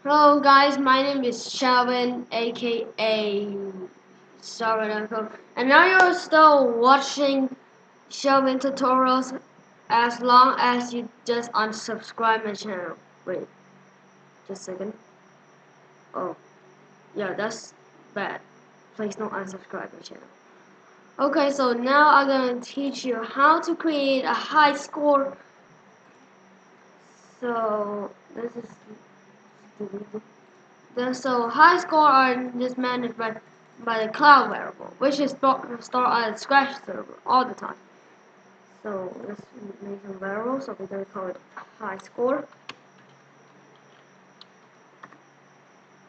Hello guys, my name is Shawin, aka Shawin, and now you're still watching Shawin Tutorials as long as you just unsubscribe my channel. Wait, just a second. Oh, yeah, that's bad. Please don't unsubscribe my channel. Okay, so now I'm gonna teach you how to create a high score. So this is so high score are just managed by the cloud variable, which is stored on the Scratch server all the time. So let's make some variable. So we're gonna call it high score.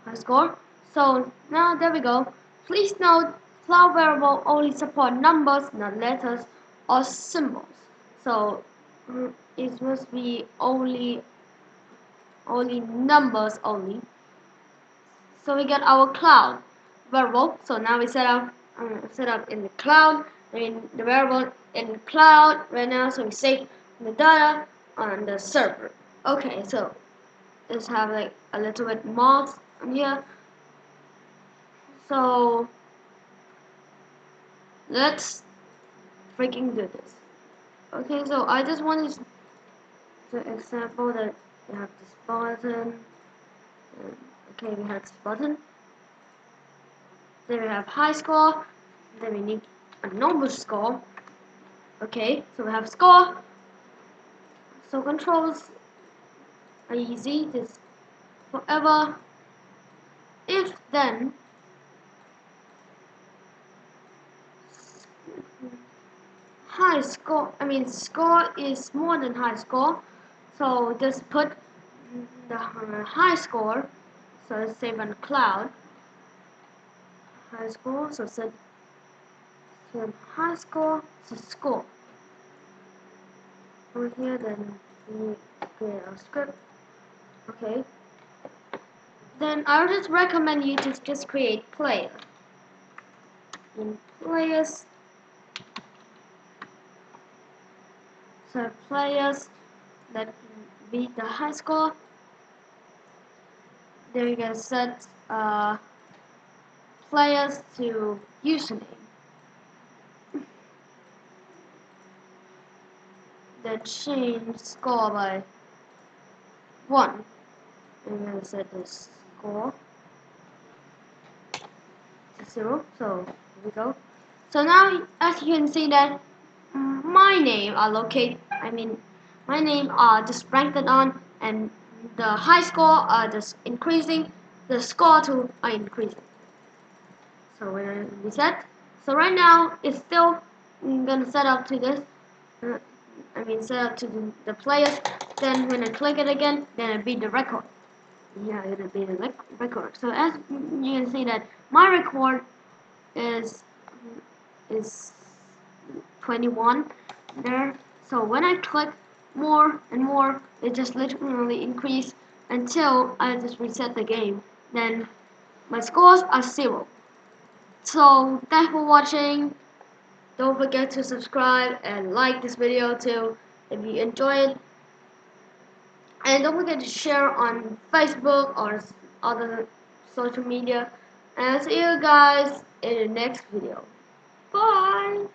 High score. So now there we go. Please note, cloud variable only support numbers, not letters or symbols. So it must be only numbers only. So we get our cloud variable. So now we set up in the cloud. I mean the variable in the cloud right now. So we save the data on the server. Okay, so let's have like a little bit more on here. So let's freaking do this. Okay, so I just wanted to example that we have this button. Okay, we have this button. Then we have high score. Then we need a normal score. Okay, so we have score. So controls are easy. Just forever. If then high score, score is more than high score. So just put the high score. So let's save on cloud. High score. So set high score to score. Over here, then we create our script. Okay. Then I would just recommend you to just create player. In players, so players that beat the high score. Then you can set players to username. Then change score by 1. And then set the score to 0. So here we go. So now, as you can see that my name are my name are just ranked on, and the high score are just increasing, the score too are increasing. So when I reset, so right now it's still gonna set up to this, set up to the players. Then when I click it again, then I beat the record. Yeah, it'll be the record. So as you can see that my record is 21 there. So when I click more and more, it just literally increase until I just reset the game. Then my scores are 0. So thanks for watching. Don't forget to subscribe and like this video too if you enjoy it. And don't forget to share on Facebook or other social media. And I'll see you guys in the next video. Bye!